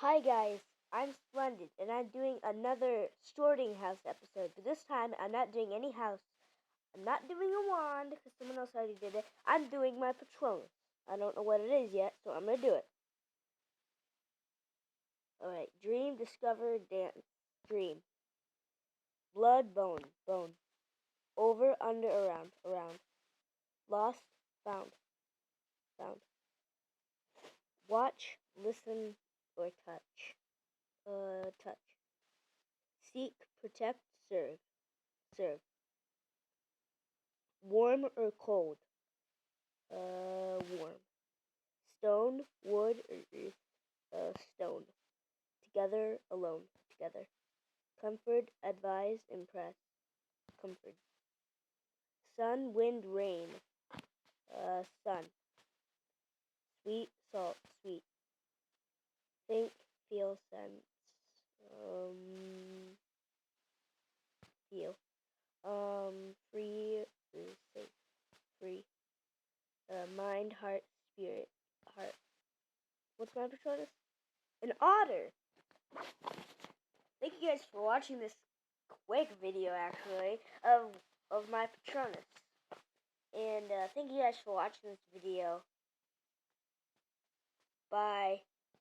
Hi guys, I'm Splendid, and I'm doing another sorting house episode. But this time, I'm not doing any house. I'm not doing a wand because someone else already did it. I'm doing my Patronus. I don't know what it is yet, so I'm gonna do it. All right, dream, discover, dance, dream, blood, bone, bone, over, under, around, around, lost, found, found, watch, listen, or touch, touch, seek, protect, serve, serve. Warm or cold? Warm. Stone, wood, or earth? Stone. Together, alone, together. Comfort, advise, impress. Comfort. Sun, wind, rain. Sun. Sweet, salt, sweet. Think, feel, sense. Feel. Free is safe. Free. Mind, heart, spirit, heart. What's my Patronus? An otter. Thank you guys for watching this quick video, actually, of my Patronus. And thank you guys for watching this video. Bye.